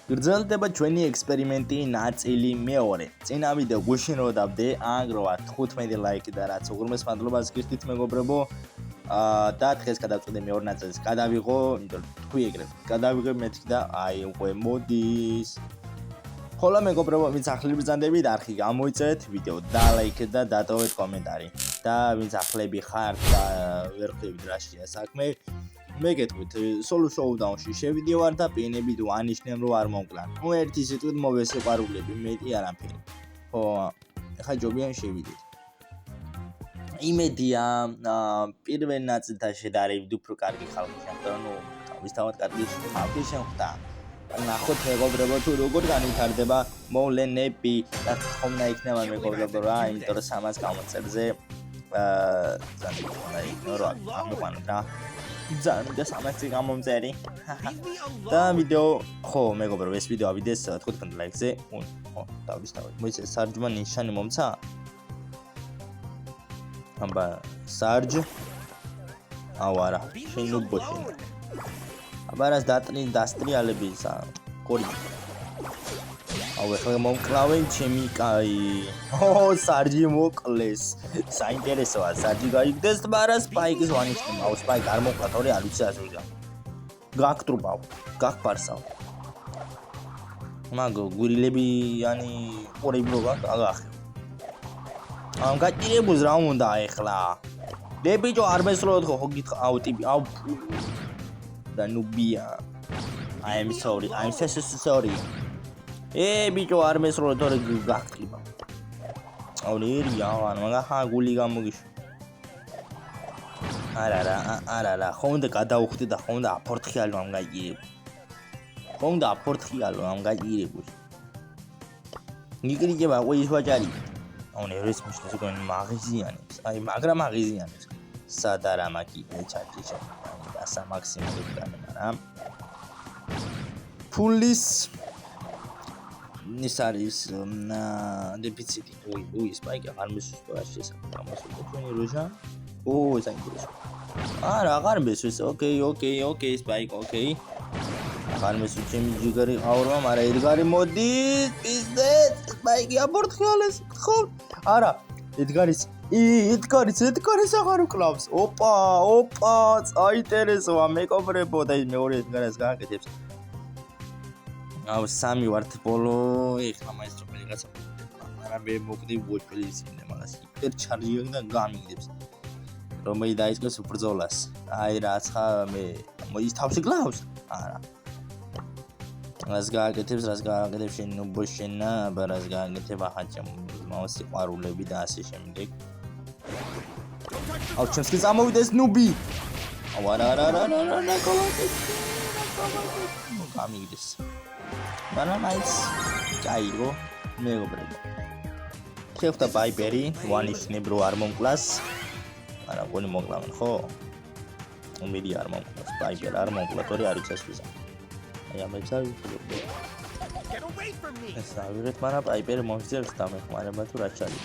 გრძელდება ჩვენი ექსპერიმენტი ნაწილი მეორე. წინა ვიდეო გუშინ რო დავდე, აგროვარ 15 ლაიკი და რაც უღრმეს მადლობას გიხდით მეგობრებო. და დღეს გადავწყვეტე მეორე ნაწილს გადავიღო, იმიტომ რომ თქვი ეგრევე. გადავიღებ მეთქი და აი უკვე მოდის. ხოლო მეგობრებო, ვინც ახალი ბრძანდებით, არხი გამოიწევეთ ვიდეო, დალაიქეთ და დატოვეთ კომენტარი. და ვინც ახლები ხართ და ვერ ხვდებით რა შეა საქმე, მე გეტყვით, solo showdown-ში შევიდივარ და პინებით ვანიშნებ რომ არ მომკლან. ნუ ერთი სიტყვით მოვესიყვარულები, მეტი არაფერი. ხო, ახლა ჯობიან შევიდეთ. იმედია, პირველ ნაწილთან შედარებით უფრო კარგი ხალხი შეხვდა, ნუ თავისთავად კარგი ხალხი შეხვდა. ნახოთ მეგობრებო, თუ როგორ განვითარდება მოვლენები და თხოვნა იქნება მეგობრებო რა, იმიტომ რომ 300 გამოწერზე ძალიან და 300 გამომწერი. და ვიდეო, ხო, მეგობრებო, ეს ვიდეო ავიდეს 15 ლაიქზე. ხო, დავისთავეთ. მოიცა სარჯმა ნიშანი მომცა? აბა, სარჯ. აუ არა, შენ უბოშენ. აბა რას დასტრიალები კორი. აუ ახლა მომკლავენ ჩემი კაი. სარჯი მოკლეს. საინტერესოა, სარჯი გაიგდეს, მაგრამ სპაიკის ვანიშნებ. აუ სპაიკ არ მოყვა, თორე არ ვიცი ასვიდა. გაქტრუბავ, გაქფარსავ. მაგ გურილებიანი ყურიბრობა აგახე. ამ გაჭირებულს რა უნდა ახლა? დებიჯო არ მესროთ ხო გითხა, აუ ტიპი, აუ და ნუბია. I'm sorry, I'm so sorry. ბიჭო არ მესროთ თორე გაქტრიბა. აუ ნერია, მაგა გული გამოგიშვა. არა, ხონდა გადაუხდი და ხონდა აფორთხიალო ამ გაჭირებულ. ხონდა აფორთხიალო ამ გაჭირებულ. ნიგრიჯება ყოის ვაჭარი. აუ ნერვეს მიშლის უკან მაღიზიანებს. აი მაგრამ მაღიზიანებს. სადარა მაგი ეჩაჭიჭა. ასა მაქსიმუმი განა, მაგრამ ფულის ის არის დეფიციტი. უი, სპაიკი არ მისვლა შესაძლოა მოსულო ჩვენი როჟა. საინტერესო. არა, აღარ მისვლის. ოკეი, სპაიკ, ოკეი. აღარ მისვლის ჩემი ჯიგარი ყავრმა, მაგრამ ედგარი მოდის, პიზდეთ, სპაიკი აბორთხიალეს. ხო? არა, ედგარის აღარ უკლავს. ოპა, საინტერესოა მეგობრებო და ის მეორე ედგარას გააკეთებს. აუ სამი ვართ ბოლო, ეხლა მაინც რაღაცა. მაგრამ მე მოგდი ვოჭვლის ინე, მაგას ჰიპერ ჩარჯი და გამიგდებს. რომ მე დაიწყოს ბრძოლას. აი რაცა მე ის თავში გლავს? არა. რას გააკეთებს შენ ნუბოშენა, რას გააკეთება ხაჭამ მოსიყვარულები და ასე შემდეგ. აუ ჩემს კი წამოვიდეს ნუბი. აუ არა, კოლაკი. გამიგდეს. მაგრამ აიც კაირო მეგობრებო. შეხვდა ბაიპერი, ვანიშნებ რო არ მომკლას. არა, გონი მომკლავენ, ხო? უმიდი არ მომკლავს, ბაიპერი არ მომკლა, თორე არ იცის ვიზა. აი ამებს არ ვიცი. ეს ავირეთ, მაგრამ ბაიპერი მომწევს დამეხმარება თუ რა ჩარი.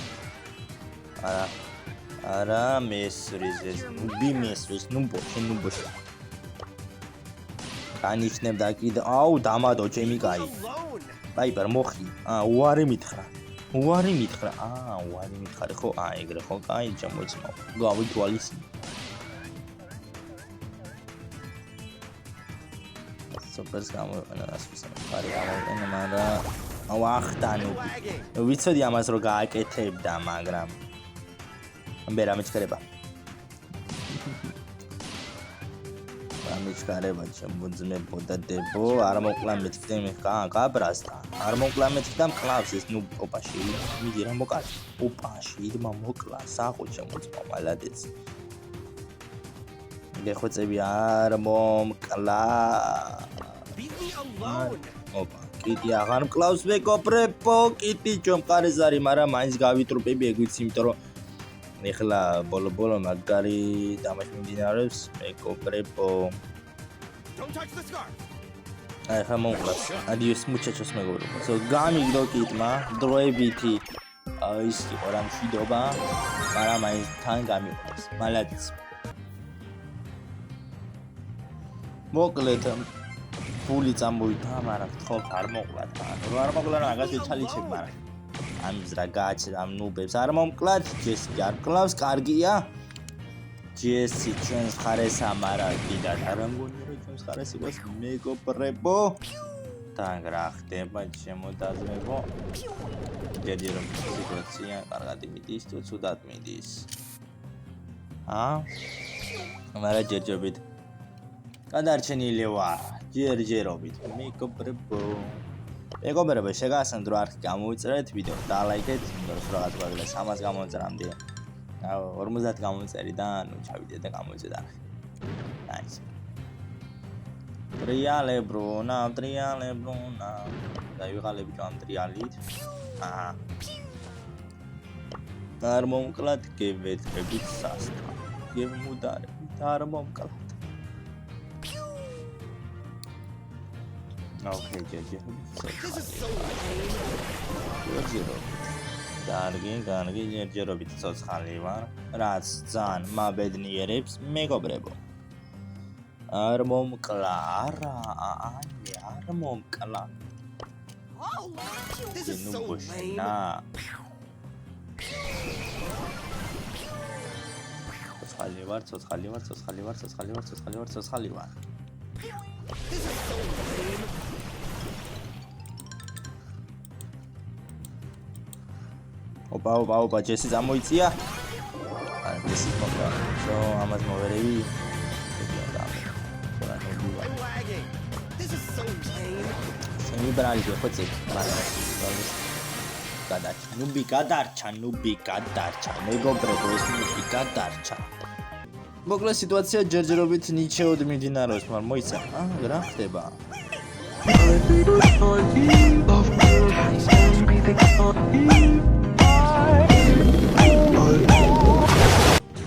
არა, მესრის ეს, ნუბოშე. ანიშნებ და კიდე აუ დამადო ჩემი კაი. ბაიპერ მოხი. უარი მითხრა. უარი მითხარი ხო? ეგრე ხო? კაი, ჩამოიცმაო. გავითვალისი. სუპერს გამოიყენა ასვისა. ხარი გამოიყენა, მაგრამ აუ ახტანო. ვიცოდი ამას რო გააკეთებდა, მაგრამ ამბე რა მეჩქარება. ამიჩქარება ჩემბოძმებო და დებო, არ მოკლა მეთქი მე გაბრასტა. არ მოკლა მეთქი და მკლავს ეს ნუ ოპაში. მიდი რა მოკალი. ოპაში იდმა მოკლა, საყო ჩემბოძმა მალადეც. გეხოცები არ მომკლა. ოპა, კიტი აღარ მკლავს მეგობრებო, კიტი ჯომყარეს არის, მაგრამ მაინც გავიტრუპები ეგ ვიცი, იმიტომ რომ ეხლა ბოლო მაგარი დამაში მიმდინარეობს მეგობრებო. აი ხა მომკლავს. ადიოს მუჩაჩოს მეგობრებო. გამიგდო კიტმა, დროებითი ის იყო რა მშვიდობა, მაგრამ მაინც თან გამიყვანს. მალადეც. მოკლედ ფული წამოვიდა, მაგრამ ხო არ მოკლათ. ანუ არ მოკლა მაგას ვეჩალიჩებ, მაგრამ ამის რა გააჩერა ამ ნუბებს არ მომკლათ, ჯესი არ კლავს, კარგია. ჯესი ჩვენს ხარეს ამარა კიდე არ მგონია რომ ჩვენს ხარეს იყოს მეგობრებო. თან რა ხდება შემოდაზრებო. ჯერჯერობით სიტუაცია კარგად მიდის თუ ცუდად მიდის. მაგრამ ჯერჯერობით გადარჩენილი ვარ, ჯერჯერობით მეგობრებო, შეგახსენებთ რომ არქი გამოვიწერეთ ვიდეო და ლაიქეთ, იმიტომ რომ რაღაც გვაგილა 300 გამოვწერამდე. 50 გამოვწერი და ნუ ჩავიდეთ და გამოვიწერეთ არქი. ნაის. ტრიალებრონა. დაივიღალებით ამ ტრიალით. არ მომკლათ გევეთრებით სასტა. გემუდარებით არ მომკლათ. Okay, კარგი, ჯერჯერობით ცოცხალი ვარ, რაც ძალიან მაბედნიერებს მეგობრებო. არ მომკლა, არ მომკლა. ცოცხალი ვარ. ოპა, ჯესი წამოიწია. ჯესი მოკლა. ამას მოვერევი. შემიბრალი ხოცი. ნუბი გადარჩა. მეგობრებო, ეს ნუბი გადარჩა. მოკლა სიტუაცია ჯერჯერობით ნიჩეოდ მიმდინარეობს, მაგრამ მოიცა. რა ხდება?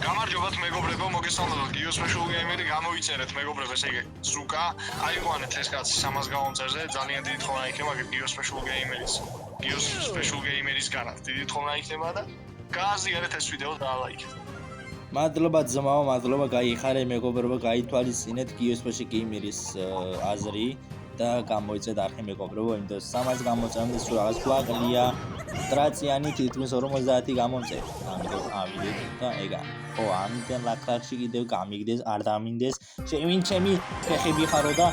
გამარჯობათ მეგობრებო, მოგესალმებით. გიოს special gamer-ი გამოვიწერეთ მეგობრებო, ესე იგი ზუკა, აიყვანეთ ეს კაცი 300 გამომწერზე, ძალიან დიდი თხოვნა იქნება გიოს special gamer-ის განად. დიდი თხოვნა იქნება და გააზიარეთ ეს ვიდეო და ლაიქეთ. მადლობა ძმაო, მადლობა, გაიხარე მეგობრებო, გაითვალისწინეთ გიოს special gamer-ის აზრი და გამოიწეთ არხი მეგობრებო, იმიტომ 300 გამოწევამდე სულ რაღაც გვაკლია. ტრაციანი თითქმის 50 გამომწევ. ამიტომ ავიდეთ და ეგა. ხო, ამიტომ ლაქლაქში კიდევ გამიგდეს, არ დამინდეს. ჩემი ფეხები ხარო და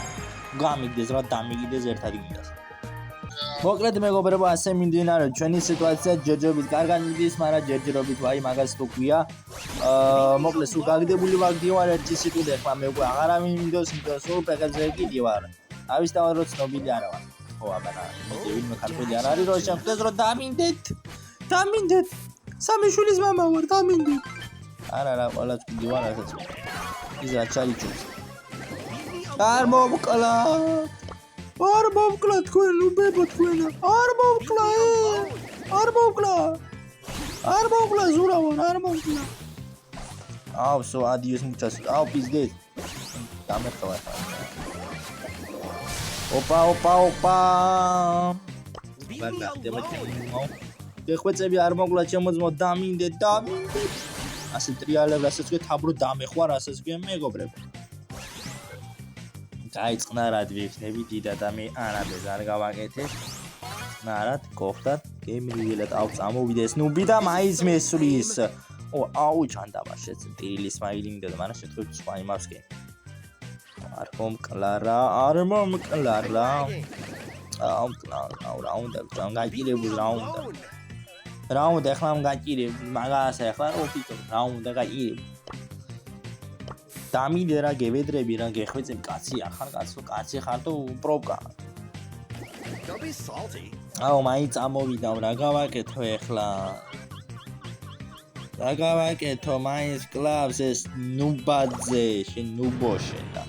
გამიგდეს, რა დამიგდეს ერთად გინდას. მოკლედ მეგობრებო, ასე მიმდინარეობს ჩვენი სიტუაცია, ჯერჯერობით კარგად მიდის, მაგრამ ჯერჯერობით ვაი მაგას თუ ქვია. მოკლედ სულ გაგდებული ვარ ერთი სიტყვით ახლა მე უკვე აღარა მინდოს, იმიტომ სულ ფეხებზე კიდე ვარ. ავისთავად რომ ცნობილი არა ვარ. ხო, აბანა, მე ქართველი არ არის, რომ შეხვდეს რომ დამინდეთ. სამი შვილის მამა ვარ, დამინდეთ. არა, ყველაც კიდე ვარ, რასაც. ის რა ჩალიჩოს. არ მომკლა თქვენ უბებო თქვენა. არ მომკლა ზურავან, არ მომკლა. სო ადიოს muchas. პიზდეთ. დამერტყვა ხა. ოპა. გეხვეწები არ მოგლა ჩემოძმო დამინდეთ. ასე ტრიალებ, რასაც ვქეთ, აბრო დამეხوار, რასაც ვქენ მეგობრებო. გაიწყნარად ვიქნები დიდად ამი არაბეს არ გავაკეთებ. ნარად გოხდათ გემრიელად წამოვიდეს ნუბი და მაინც მესვრის. ჩანდაბა შეწტილის მაილი მინდოდა, მაგრამ შეთხებით სხვა იმავს კი. არ მომკლა. რაუნდა გაჭირებული რაუნდა ახლა გაჭირებული მაგას ახლა ოფიტო რაუნდა გაჭირებული. დამიდე რა გევედრები რა გეხვეწებ კაცი ახარ კაცი ხარ თუ პრობკა. მაინც წამოვიდა რა გავაკეთო ახლა. რა გავაკეთო მაინც კლავს ეს ნუბაძე შენ ნუბოშენა.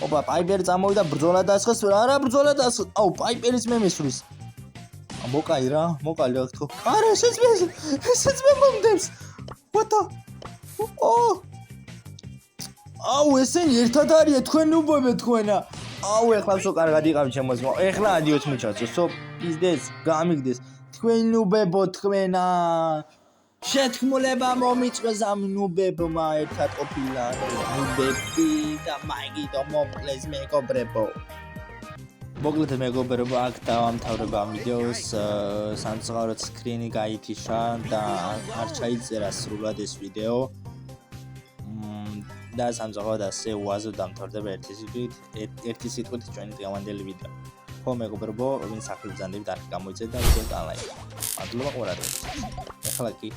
პაიპერი წამოვიდა ბრძოლა დასხეს რა ბრძოლა დასხეს. პაიპერის მე მესვრის. მოკაი რა თქო. არა ესეც მე მომდებს. ვატა. ესენი ერთად არიან თქვენ ნუბოებე თქვენა. ეხლა სო კარგად იყავ ჩემოძმო. ეხლა ადიოს მიჩაცო. სო პიზდეს გამიგდეს. თქვენ ნუბებო თქვენა. შეთქმულება მომიწვეს ამ ნუბებმა ერთად ყოფილა. ნუბები და მაგიტო მომკლეს მეგობრებო. მოკლედ მეგობრებო, აქ დავამთავრებ ამ ვიდეოს. სამწუხაროდ სკრინი გაითიშა და არ ჩაიწერა სრულად ეს ვიდეო. და სამწუხაროდ ასე უაზოდ დამთავრდება ერთი სიტყვით ჩვენი დღევანდელი ვიდეო. ხო მეგობრებო, ვინც ახლობ ბრძანდებით არ გამოიწევდა ვიდეო და ლაიქი. მადლობა ყურადღებისთვის. ეხლა კი